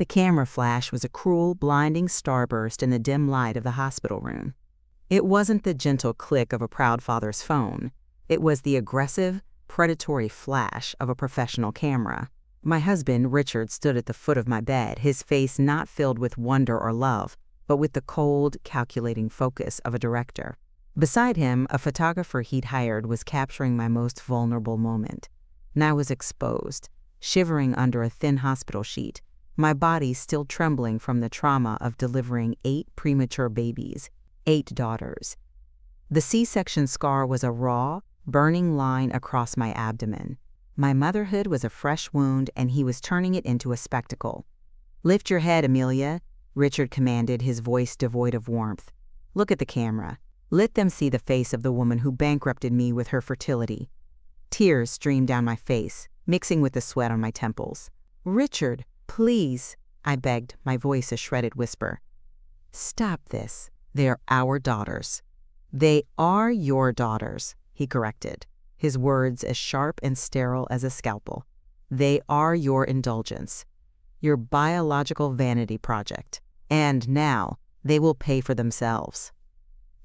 The camera flash was a cruel, blinding starburst in the dim light of the hospital room. It wasn't the gentle click of a proud father's phone. It was the aggressive, predatory flash of a professional camera. My husband, Richard, stood at the foot of my bed, his face not filled with wonder or love, but with the cold, calculating focus of a director. Beside him, a photographer he'd hired was capturing my most vulnerable moment. And I was exposed, shivering under a thin hospital sheet, my body still trembling from the trauma of delivering 8 premature babies, 8 daughters. The C-section scar was a raw, burning line across my abdomen. My motherhood was a fresh wound, and he was turning it into a spectacle. "Lift your head, Amelia," Richard commanded, his voice devoid of warmth. "Look at the camera. Let them see the face of the woman who bankrupted me with her fertility." Tears streamed down my face, mixing with the sweat on my temples. "Richard, please," I begged, my voice a shredded whisper. "Stop this. They are our daughters." "They are your daughters," he corrected, his words as sharp and sterile as a scalpel. "They are your indulgence, your biological vanity project. And now they will pay for themselves."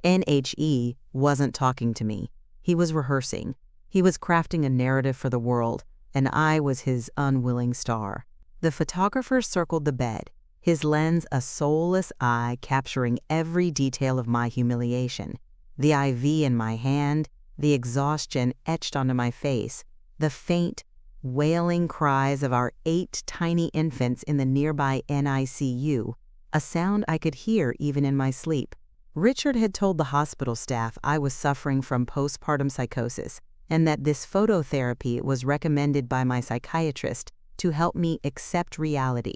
NHE wasn't talking to me. He was rehearsing. He was crafting a narrative for the world, and I was his unwilling star. The photographer circled the bed, his lens a soulless eye capturing every detail of my humiliation. The IV in my hand, the exhaustion etched onto my face, the faint, wailing cries of our 8 tiny infants in the nearby NICU, a sound I could hear even in my sleep. Richard had told the hospital staff I was suffering from postpartum psychosis and that this phototherapy was recommended by my psychiatrist to help me accept reality.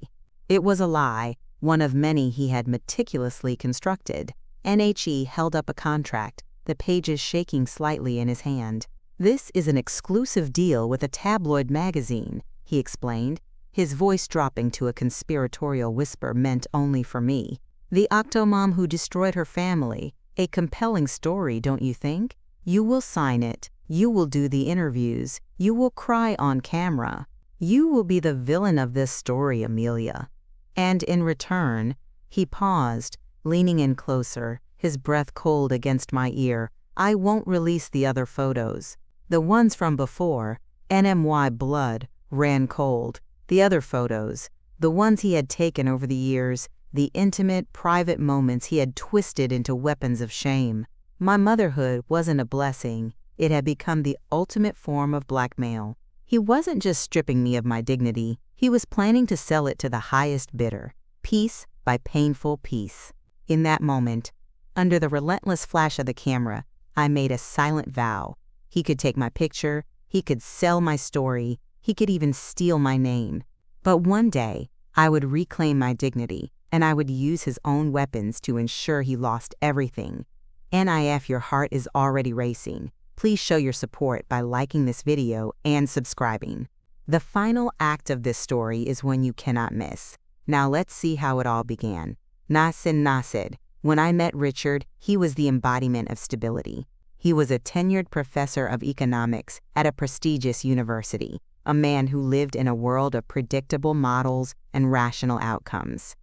It was a lie, one of many he had meticulously constructed. NHE held up a contract, the pages shaking slightly in his hand. "This is an exclusive deal with a tabloid magazine," he explained, his voice dropping to a conspiratorial whisper meant only for me. "The octomom who destroyed her family. A compelling story, don't you think? You will sign it. You will do the interviews. You will cry on camera. You will be the villain of this story, Amelia. And in return," he paused, leaning in closer, his breath cold against my ear, "I won't release the other photos. The ones from before, NMY blood, ran cold. The other photos, the ones he had taken over the years, the intimate, private moments he had twisted into weapons of shame. My motherhood wasn't a blessing. It had become the ultimate form of blackmail. He wasn't just stripping me of my dignity. He was planning to sell it to the highest bidder, piece by painful piece." In that moment, under the relentless flash of the camera, I made a silent vow. He could take my picture, he could sell my story, he could even steal my name. But one day, I would reclaim my dignity, and I would use his own weapons to ensure he lost everything. NIF, your heart is already racing. Please show your support by liking this video and subscribing. The final act of this story is one you cannot miss. Now let's see how it all began. Nasid. When I met Richard, he was the embodiment of stability. He was a tenured professor of economics at a prestigious university, a man who lived in a world of predictable models and rational outcomes.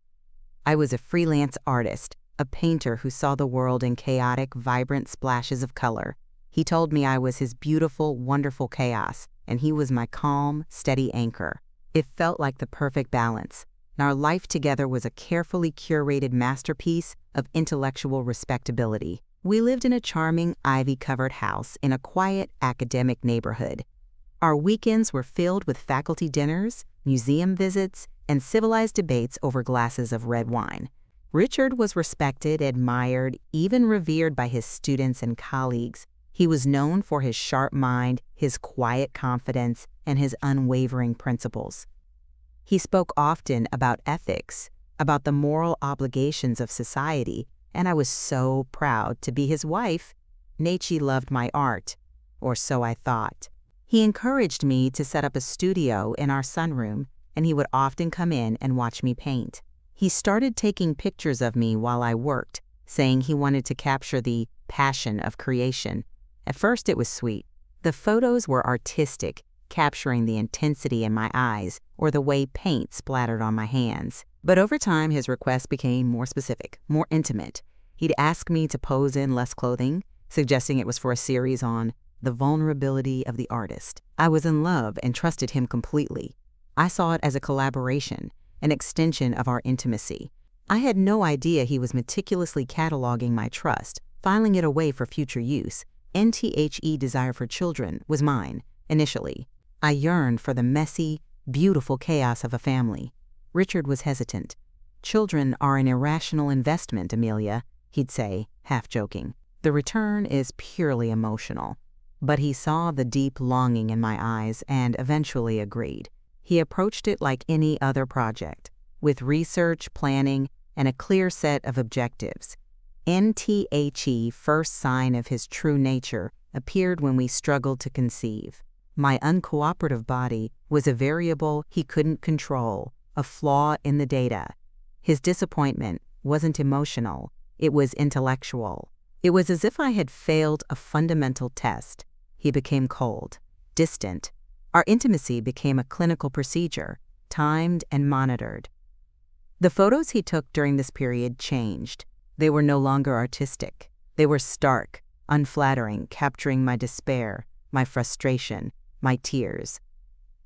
I was a freelance artist, a painter who saw the world in chaotic, vibrant splashes of color. He told me I was his beautiful, wonderful chaos, and he was my calm, steady anchor. It felt like the perfect balance, and our life together was a carefully curated masterpiece of intellectual respectability. We lived in a charming, ivy-covered house in a quiet, academic neighborhood. Our weekends were filled with faculty dinners, museum visits, and civilized debates over glasses of red wine. Richard was respected, admired, even revered by his students and colleagues. He was known for his sharp mind, his quiet confidence, and his unwavering principles. He spoke often about ethics, about the moral obligations of society, and I was so proud to be his wife. Nietzsche loved my art, or so I thought. He encouraged me to set up a studio in our sunroom, and he would often come in and watch me paint. He started taking pictures of me while I worked, saying he wanted to capture the passion of creation. At first it was sweet. The photos were artistic, capturing the intensity in my eyes or the way paint splattered on my hands. But over time, his requests became more specific, more intimate. He'd ask me to pose in less clothing, suggesting it was for a series on the vulnerability of the artist. I was in love and trusted him completely. I saw it as a collaboration, an extension of our intimacy. I had no idea he was meticulously cataloging my trust, filing it away for future use. NTHE desire for children was mine, initially. I yearned for the messy, beautiful chaos of a family. Richard was hesitant. "Children are an irrational investment, Amelia," he'd say, half joking. "The return is purely emotional." But he saw the deep longing in my eyes and eventually agreed. He approached it like any other project, with research, planning, and a clear set of objectives. NTHE first sign of his true nature appeared when we struggled to conceive. My uncooperative body was a variable he couldn't control, a flaw in the data. His disappointment wasn't emotional, it was intellectual. It was as if I had failed a fundamental test. He became cold, distant. Our intimacy became a clinical procedure, timed and monitored. The photos he took during this period changed. They were no longer artistic. They were stark, unflattering, capturing my despair, my frustration, my tears.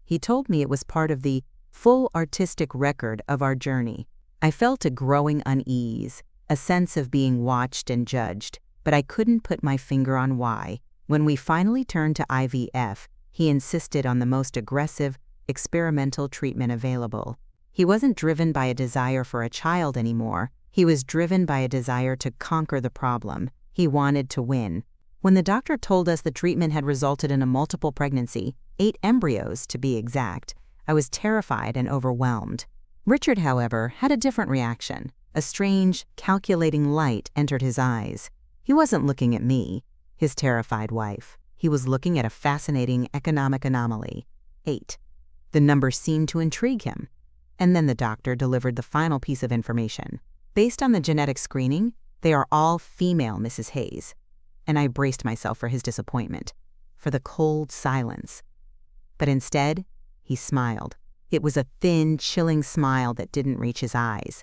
He told me it was part of the full artistic record of our journey. I felt a growing unease, a sense of being watched and judged, but I couldn't put my finger on why. When we finally turned to IVF, he insisted on the most aggressive, experimental treatment available. He wasn't driven by a desire for a child anymore. He was driven by a desire to conquer the problem. He wanted to win. When the doctor told us the treatment had resulted in a multiple pregnancy, 8 embryos to be exact, I was terrified and overwhelmed. Richard, however, had a different reaction. A strange, calculating light entered his eyes. He wasn't looking at me, his terrified wife. He was looking at a fascinating economic anomaly. 8. The number seemed to intrigue him. And then the doctor delivered the final piece of information. "Based on the genetic screening, they are all female, Mrs. Hayes." And I braced myself for his disappointment, for the cold silence. But instead, he smiled. It was a thin, chilling smile that didn't reach his eyes.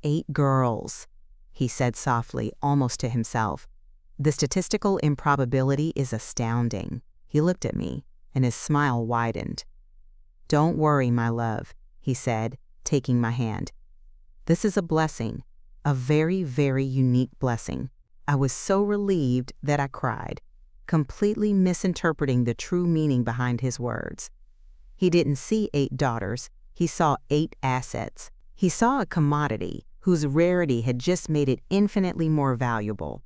8 girls, he said softly, almost to himself. "The statistical improbability is astounding." He looked at me, and his smile widened. "Don't worry, my love," he said, taking my hand. "This is a blessing, a very, very unique blessing." I was so relieved that I cried, completely misinterpreting the true meaning behind his words. He didn't see 8 daughters, he saw 8 assets. He saw a commodity whose rarity had just made it infinitely more valuable.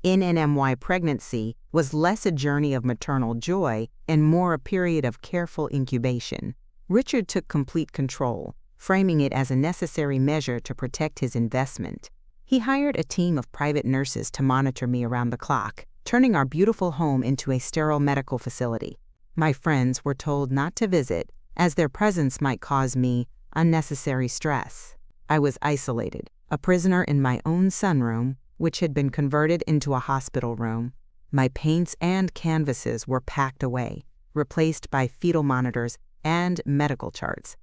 NNMY pregnancy was less a journey of maternal joy and more a period of careful incubation. Richard took complete control, framing it as a necessary measure to protect his investment. He hired a team of private nurses to monitor me around the clock, turning our beautiful home into a sterile medical facility. My friends were told not to visit, as their presence might cause me unnecessary stress. I was isolated, a prisoner in my own sunroom, which had been converted into a hospital room. My paints and canvases were packed away, replaced by fetal monitors and medical charts.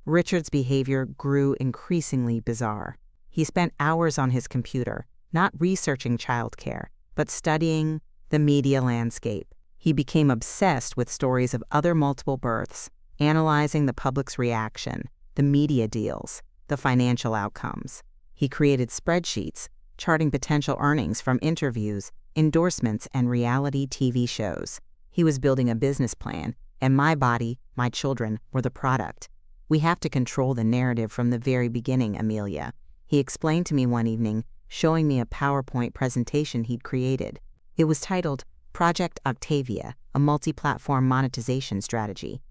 Richard's behavior grew increasingly bizarre. He spent hours on his computer, not researching childcare, but studying the media landscape. He became obsessed with stories of other multiple births, analyzing the public's reaction, the media deals, the financial outcomes. He created spreadsheets, charting potential earnings from interviews, endorsements, and reality TV shows. He was building a business plan, and my body, my children, were the product. "We have to control the narrative from the very beginning, Amelia," he explained to me one evening, showing me a PowerPoint presentation he'd created. It was titled Project Octavia, a multi-platform monetization strategy.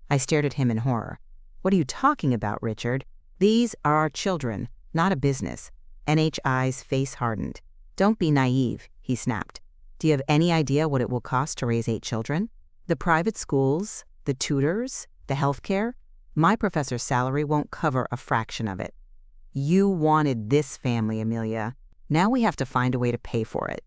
I stared at him in horror. "What are you talking about, Richard? These are our children, not a business." NHI's face hardened. "Don't be naive," he snapped. "Do you have any idea what it will cost to raise 8 children? The private schools, the tutors, the healthcare? My professor's salary won't cover a fraction of it. You wanted this family, Amelia. Now we have to find a way to pay for it."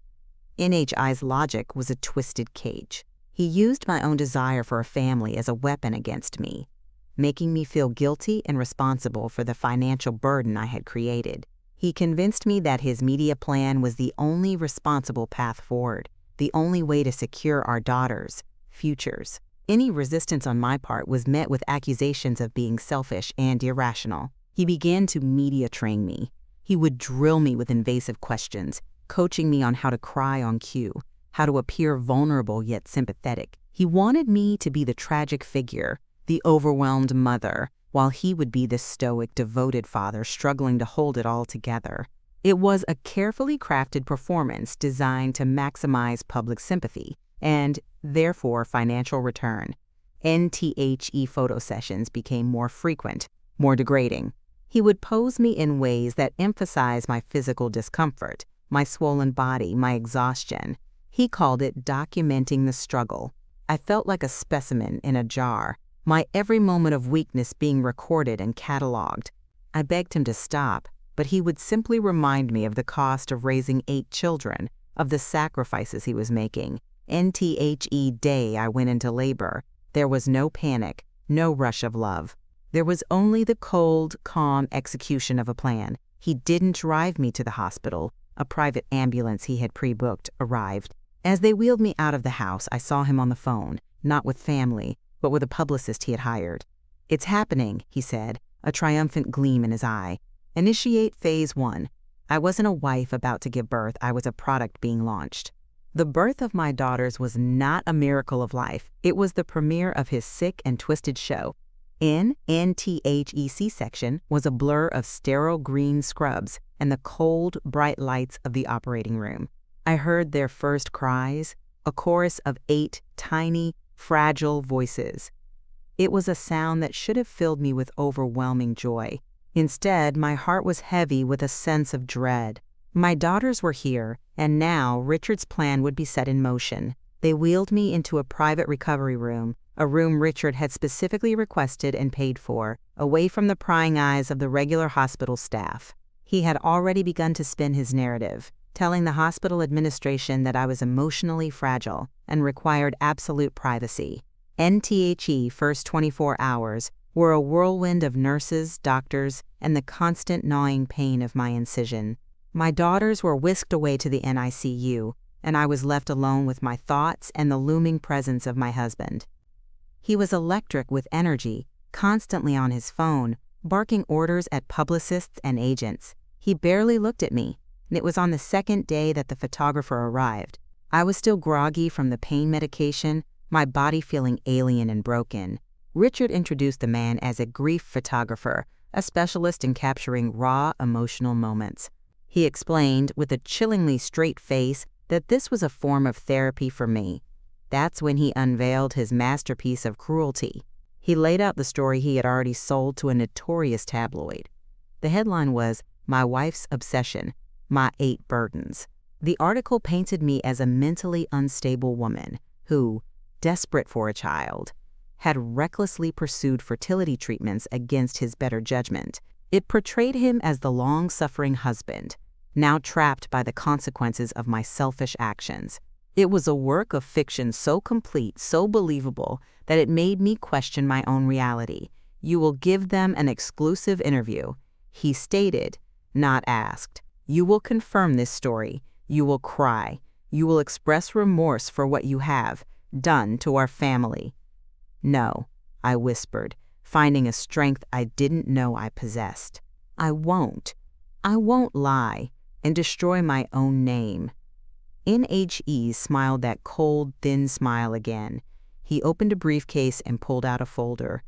NHI's logic was a twisted cage. He used my own desire for a family as a weapon against me, making me feel guilty and responsible for the financial burden I had created. He convinced me that his media plan was the only responsible path forward, the only way to secure our daughters' futures. Any resistance on my part was met with accusations of being selfish and irrational. He began to media train me. He would drill me with invasive questions, coaching me on how to cry on cue, how to appear vulnerable yet sympathetic. He wanted me to be the tragic figure, the overwhelmed mother, while he would be the stoic, devoted father struggling to hold it all together. It was a carefully crafted performance designed to maximize public sympathy and, therefore, financial return. NTHE photo sessions became more frequent, more degrading. He would pose me in ways that emphasize my physical discomfort, my swollen body, my exhaustion. He called it documenting the struggle. I felt like a specimen in a jar, my every moment of weakness being recorded and cataloged. I begged him to stop, but he would simply remind me of the cost of raising 8 children, of the sacrifices he was making. NTHE day I went into labor. There was no panic, no rush of love. There was only the cold, calm execution of a plan. He didn't drive me to the hospital. A private ambulance he had pre-booked arrived. As they wheeled me out of the house, I saw him on the phone, not with family, but with a publicist he had hired. "It's happening," he said, a triumphant gleam in his eye. "Initiate phase 1. I wasn't a wife about to give birth. I was a product being launched. The birth of my daughters was not a miracle of life. It was the premiere of his sick and twisted show. NTHE C-section was a blur of sterile green scrubs and the cold, bright lights of the operating room. I heard their first cries, a chorus of 8 tiny, fragile voices. It was a sound that should have filled me with overwhelming joy. Instead, my heart was heavy with a sense of dread. My daughters were here, and now Richard's plan would be set in motion. They wheeled me into a private recovery room, a room Richard had specifically requested and paid for, away from the prying eyes of the regular hospital staff. He had already begun to spin his narrative, telling the hospital administration that I was emotionally fragile and required absolute privacy. NTHE first 24 hours were a whirlwind of nurses, doctors, and the constant gnawing pain of my incision. My daughters were whisked away to the NICU, and I was left alone with my thoughts and the looming presence of my husband. He was electric with energy, constantly on his phone, barking orders at publicists and agents. He barely looked at me, and it was on the second day that the photographer arrived. I was still groggy from the pain medication, my body feeling alien and broken. Richard introduced the man as a grief photographer, a specialist in capturing raw, emotional moments. He explained, with a chillingly straight face, that this was a form of therapy for me. That's when he unveiled his masterpiece of cruelty. He laid out the story he had already sold to a notorious tabloid. The headline was, "My Wife's Obsession, My 8 Burdens." The article painted me as a mentally unstable woman who, desperate for a child, had recklessly pursued fertility treatments against his better judgment. It portrayed him as the long-suffering husband, now trapped by the consequences of my selfish actions. It was a work of fiction so complete, so believable, that it made me question my own reality. "You will give them an exclusive interview," he stated, not asked. "You will confirm this story. You will cry. You will express remorse for what you have done to our family." "No," I whispered, finding a strength I didn't know I possessed. I won't lie and destroy my own name." NHE smiled that cold, thin smile again. He opened a briefcase and pulled out a folder.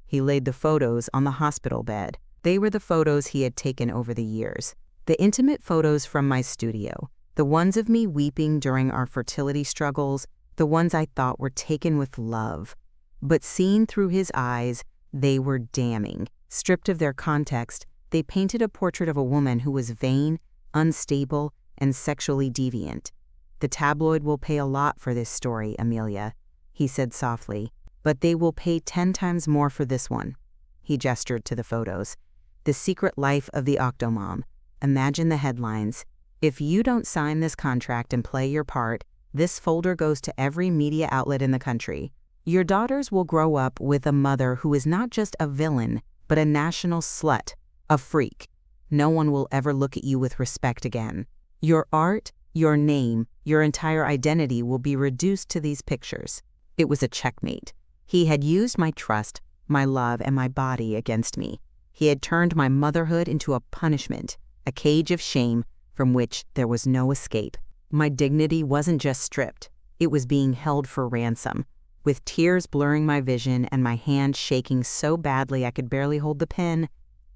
He laid the photos on the hospital bed. They were the photos he had taken over the years. The intimate photos from my studio, the ones of me weeping during our fertility struggles, the ones I thought were taken with love. But seen through his eyes, they were damning. Stripped of their context, they painted a portrait of a woman who was vain, unstable, and sexually deviant. "The tabloid will pay a lot for this story, Amelia," he said softly, "but they will pay 10 times more for this one." He gestured to the photos. "The Secret Life of the Octomom. Imagine the headlines. If you don't sign this contract and play your part, This folder goes to every media outlet in the country. Your daughters will grow up with a mother who is not just a villain, but a national slut, a freak. No one will ever look at you with respect again. Your art, your name, your entire identity will be reduced to these pictures." It was a checkmate. He had used my trust, my love, and my body against me. He had turned my motherhood into a punishment, a cage of shame from which there was no escape. My dignity wasn't just stripped, it was being held for ransom. With tears blurring my vision and my hand shaking so badly I could barely hold the pen,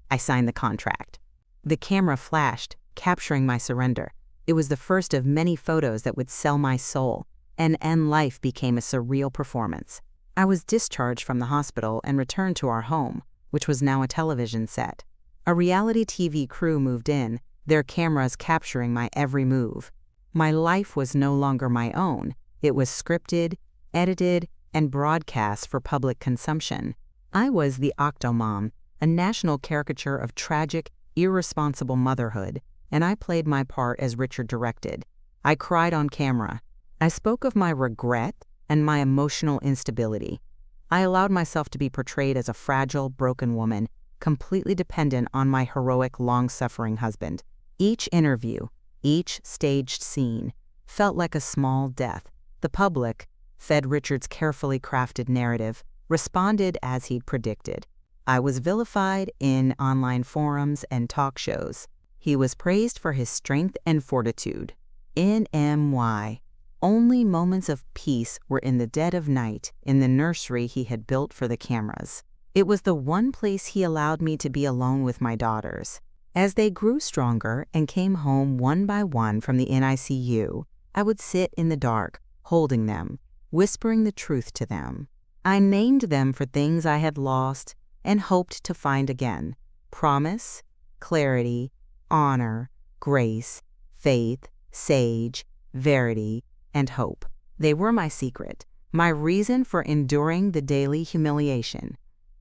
I signed the contract. The camera flashed, capturing my surrender. It was the first of many photos that would sell my soul, and end life became a surreal performance. I was discharged from the hospital and returned to our home, which was now a television set. A reality TV crew moved in, their cameras capturing my every move. My life was no longer my own. It was scripted, edited, and broadcast for public consumption. I was the Octomom, a national caricature of tragic, irresponsible motherhood, and I played my part as Richard directed. I cried on camera. I spoke of my regret and my emotional instability. I allowed myself to be portrayed as a fragile, broken woman, completely dependent on my heroic, long-suffering husband. Each interview, each staged scene, felt like a small death. The public, fed Richard's carefully crafted narrative, responded as he'd predicted. I was vilified in online forums and talk shows. He was praised for his strength and fortitude. NMY. Only moments of peace were in the dead of night in the nursery he had built for the cameras. It was the one place he allowed me to be alone with my daughters. As they grew stronger and came home one by one from the NICU, I would sit in the dark, holding them, whispering the truth to them. I named them for things I had lost and hoped to find again: promise, clarity, honor, grace, faith, sage, verity, and hope. They were my secret, my reason for enduring the daily humiliation.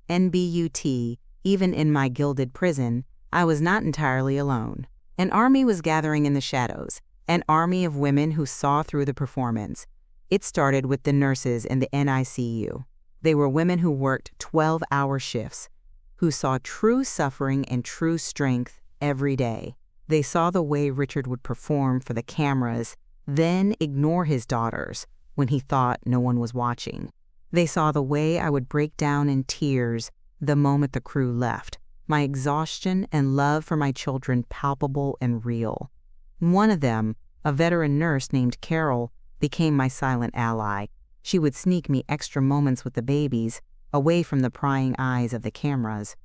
NBUT, even in my gilded prison, I was not entirely alone. An army was gathering in the shadows, an army of women who saw through the performance. It started with the nurses in the NICU. They were women who worked 12-hour shifts, who saw true suffering and true strength every day. They saw the way Richard would perform for the cameras, then ignore his daughters when he thought no one was watching. They saw the way I would break down in tears the moment the crew left, my exhaustion and love for my children palpable and real. One of them, a veteran nurse named Carol, became my silent ally. She would sneak me extra moments with the babies, away from the prying eyes of the cameras.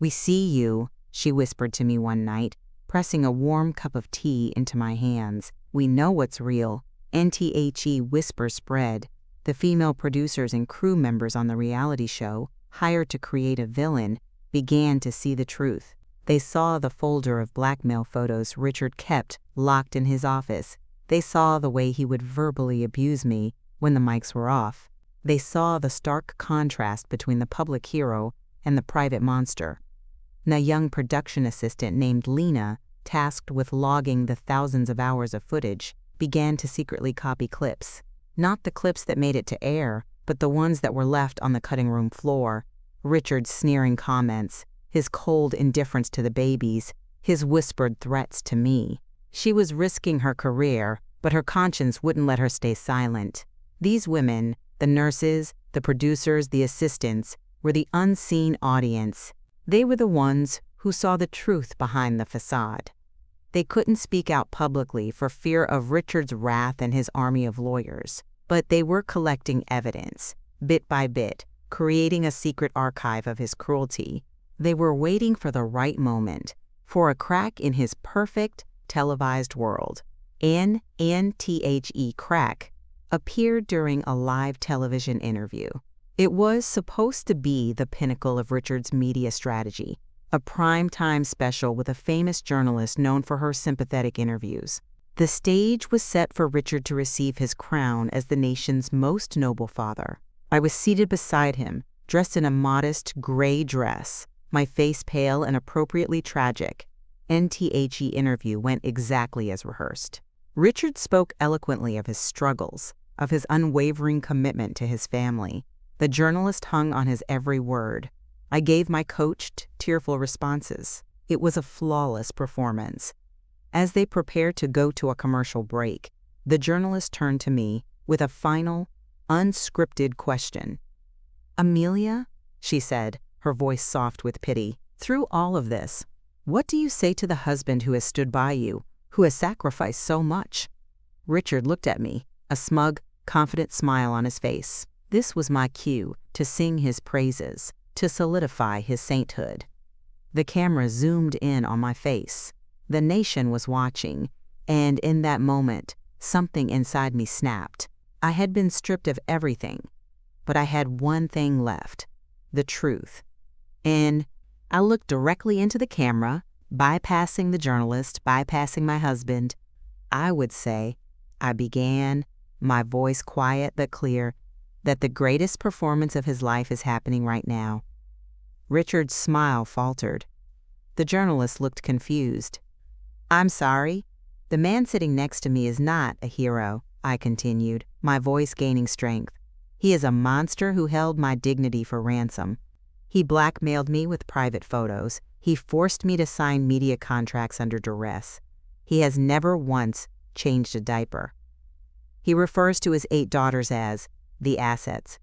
"We see you," she whispered to me one night, pressing a warm cup of tea into my hands. "We know what's real." NTHE whisper spread. The female producers and crew members on the reality show, hired to create a villain, began to see the truth. They saw the folder of blackmail photos Richard kept locked in his office. They saw the way he would verbally abuse me when the mics were off. They saw the stark contrast between the public hero and the private monster. A young production assistant named Lena, tasked with logging the thousands of hours of footage, began to secretly copy clips. Not the clips that made it to air, but the ones that were left on the cutting room floor. Richard's sneering comments, his cold indifference to the babies, his whispered threats to me. She was risking her career, but her conscience wouldn't let her stay silent. These women, the nurses, the producers, the assistants, were the unseen audience. They were the ones who saw the truth behind the facade. They couldn't speak out publicly for fear of Richard's wrath and his army of lawyers, but they were collecting evidence, bit by bit, creating a secret archive of his cruelty. They were waiting for the right moment, for a crack in his perfect, televised world. NTHE crack appeared during a live television interview. It was supposed to be the pinnacle of Richard's media strategy, a prime-time special with a famous journalist known for her sympathetic interviews. The stage was set for Richard to receive his crown as the nation's most noble father. I was seated beside him, dressed in a modest gray dress, my face pale and appropriately tragic. NTHE interview went exactly as rehearsed. Richard spoke eloquently of his struggles, of his unwavering commitment to his family. The journalist hung on his every word. I gave my coached, tearful responses. It was a flawless performance. As they prepared to go to a commercial break, the journalist turned to me with a final, unscripted question. "Amelia," she said, her voice soft with pity, "through all of this, what do you say to the husband who has stood by you, who has sacrificed so much?" Richard looked at me, a smug, confident smile on his face. This was my cue to sing his praises, to solidify his sainthood. The camera zoomed in on my face. The nation was watching, and in that moment, something inside me snapped. I had been stripped of everything, but I had one thing left: the truth. And I looked directly into the camera, bypassing the journalist, bypassing my husband. I would say, I began, my voice quiet but clear, that the greatest performance of his life is happening right now. Richard's smile faltered. The journalist looked confused. "I'm sorry. The man sitting next to me is not a hero," I continued, my voice gaining strength. "He is a monster who held my dignity for ransom. He blackmailed me with private photos. He forced me to sign media contracts under duress. He has never once changed a diaper. He refers to his 8 daughters as the assets.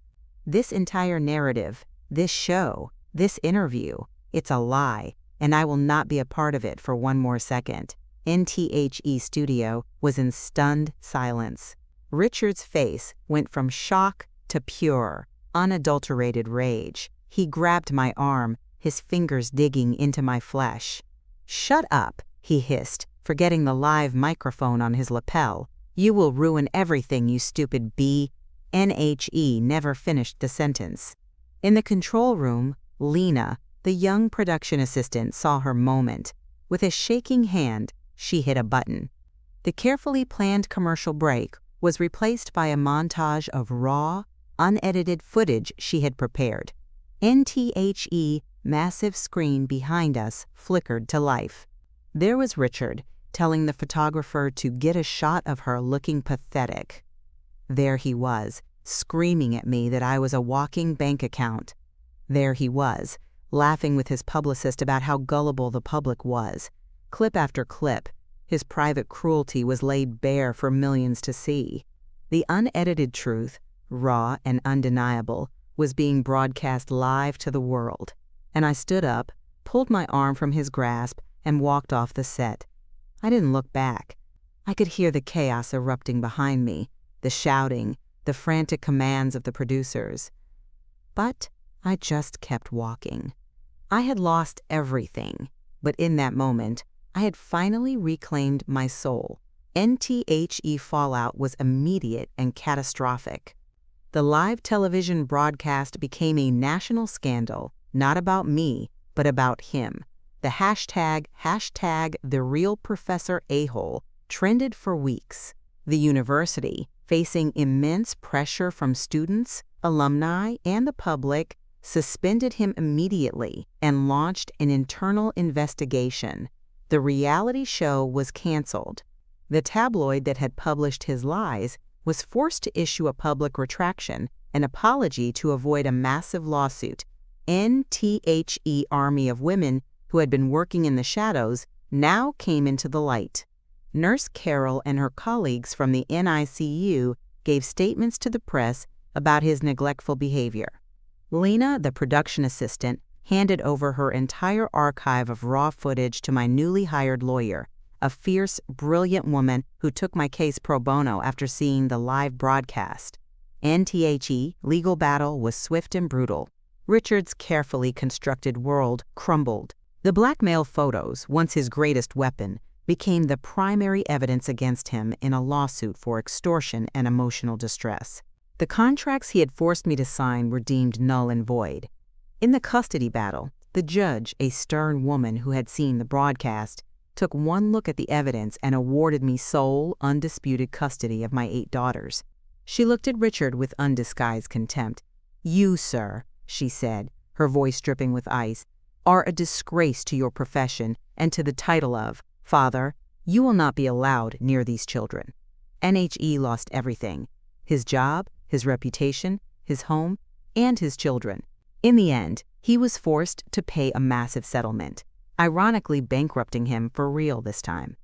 This entire narrative, this show, this interview, it's a lie, and I will not be a part of it for one more second." NTHE Studio was in stunned silence. Richard's face went from shock to pure, unadulterated rage. He grabbed my arm, his fingers digging into my flesh. "Shut up," he hissed, forgetting the live microphone on his lapel. "You will ruin everything, you stupid bee." NHE never finished the sentence. In the control room, Lena, the young production assistant, saw her moment. With a shaking hand, she hit a button. The carefully planned commercial break was replaced by a montage of raw, unedited footage she had prepared. NTHE massive screen behind us flickered to life. There was Richard, telling the photographer to get a shot of her looking pathetic. There he was, screaming at me that I was a walking bank account. There he was, laughing with his publicist about how gullible the public was. Clip after clip, his private cruelty was laid bare for millions to see. The unedited truth, raw and undeniable, was being broadcast live to the world. And I stood up, pulled my arm from his grasp, and walked off the set. I didn't look back. I could hear the chaos erupting behind me, the shouting, the frantic commands of the producers. But I just kept walking. I had lost everything, but in that moment, I had finally reclaimed my soul. NTHE fallout was immediate and catastrophic. The live television broadcast became a national scandal, not about me, but about him. The hashtag #TheRealProfessorAhole trended for weeks. The university, facing immense pressure from students, alumni, and the public, suspended him immediately and launched an internal investigation. The reality show was canceled. The tabloid that had published his lies was forced to issue a public retraction, an apology to avoid a massive lawsuit. NTHE army of women who had been working in the shadows now came into the light. Nurse Carol and her colleagues from the NICU gave statements to the press about his neglectful behavior. Lena, the production assistant, handed over her entire archive of raw footage to my newly hired lawyer, a fierce, brilliant woman who took my case pro bono after seeing the live broadcast. NTHE legal battle was swift and brutal. Richard's carefully constructed world crumbled. The blackmail photos, once his greatest weapon, became the primary evidence against him in a lawsuit for extortion and emotional distress. The contracts he had forced me to sign were deemed null and void. In the custody battle, the judge, a stern woman who had seen the broadcast, took one look at the evidence and awarded me sole, undisputed custody of my 8 daughters. She looked at Richard with undisguised contempt. "You, sir," she said, her voice dripping with ice, "are a disgrace to your profession and to the title of father. "You will not be allowed near these children." NHE lost everything: his job, his reputation, his home, and his children. In the end, he was forced to pay a massive settlement, ironically bankrupting him for real this time.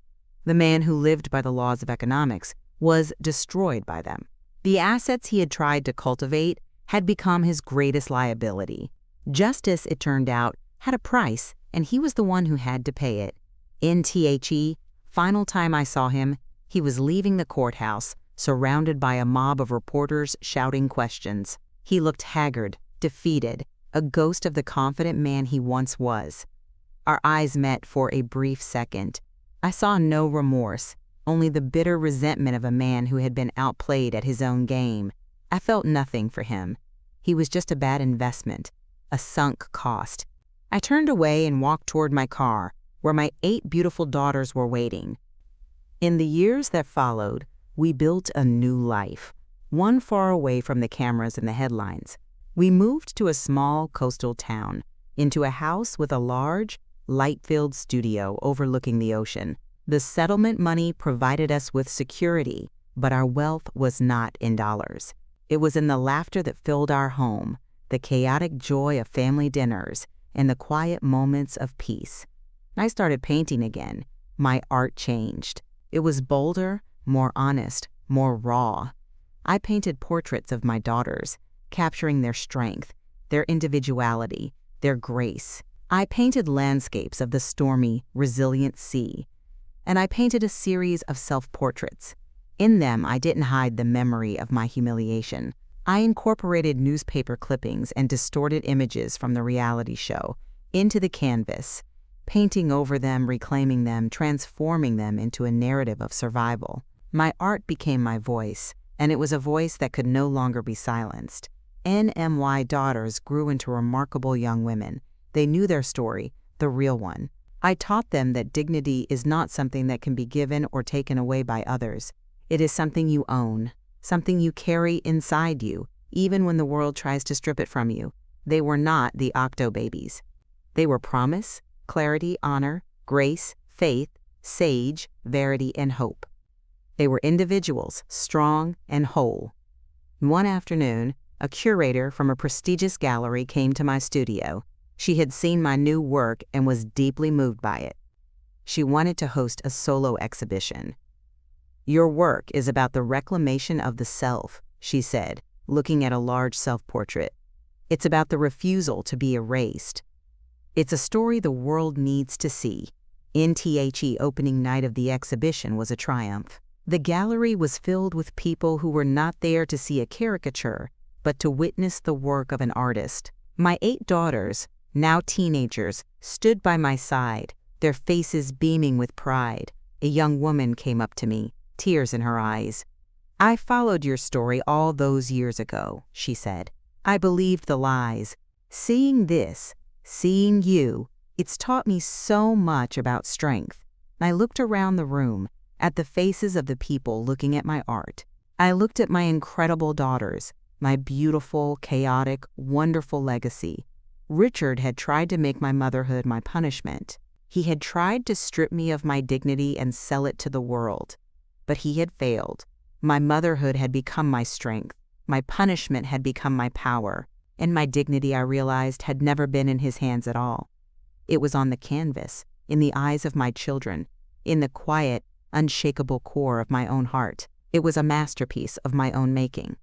The man who lived by the laws of economics was destroyed by them. The assets he had tried to cultivate had become his greatest liability. Justice, it turned out, had a price, and he was the one who had to pay it. In THE, final time I saw him, he was leaving the courthouse, surrounded by a mob of reporters shouting questions. He looked haggard, defeated, a ghost of the confident man he once was. Our eyes met for a brief second. I saw no remorse, only the bitter resentment of a man who had been outplayed at his own game. I felt nothing for him. He was just a bad investment, a sunk cost. I turned away and walked toward my car, where my 8 beautiful daughters were waiting. In the years that followed, we built a new life, one far away from the cameras and the headlines. We moved to a small coastal town, into a house with a large, light-filled studio overlooking the ocean. The settlement money provided us with security, but our wealth was not in dollars. It was in the laughter that filled our home, the chaotic joy of family dinners, and the quiet moments of peace. I started painting again. My art changed. It was bolder, more honest, more raw. I painted portraits of my daughters, capturing their strength, their individuality, their grace. I painted landscapes of the stormy, resilient sea. And I painted a series of self-portraits. In them, I didn't hide the memory of my humiliation. I incorporated newspaper clippings and distorted images from the reality show into the canvas, painting over them, reclaiming them, transforming them into a narrative of survival. My art became my voice, and it was a voice that could no longer be silenced. NMY daughters grew into remarkable young women. They knew their story, the real one. I taught them that dignity is not something that can be given or taken away by others. It is something you own, something you carry inside you, even when the world tries to strip it from you. They were not the octo babies. They were promise, clarity, honor, grace, faith, sage, verity, and hope. They were individuals, strong and whole. One afternoon, a curator from a prestigious gallery came to my studio. She had seen my new work and was deeply moved by it. She wanted to host a solo exhibition. "Your work is about the reclamation of the self," she said, looking at a large self-portrait. "It's about the refusal to be erased. It's a story the world needs to see." In THE opening night of the exhibition was a triumph. The gallery was filled with people who were not there to see a caricature, but to witness the work of an artist. My 8 daughters, now teenagers, stood by my side, their faces beaming with pride. A young woman came up to me, tears in her eyes. "I followed your story all those years ago," she said. "I believed the lies. Seeing this, seeing you, it's taught me so much about strength." I looked around the room, at the faces of the people looking at my art. I looked at my incredible daughters, my beautiful, chaotic, wonderful legacy. Richard had tried to make my motherhood my punishment. He had tried to strip me of my dignity and sell it to the world. But he had failed. My motherhood had become my strength. My punishment had become my power. And my dignity, I realized, had never been in his hands at all. It was on the canvas, in the eyes of my children, in the quiet, unshakable core of my own heart. It was a masterpiece of my own making.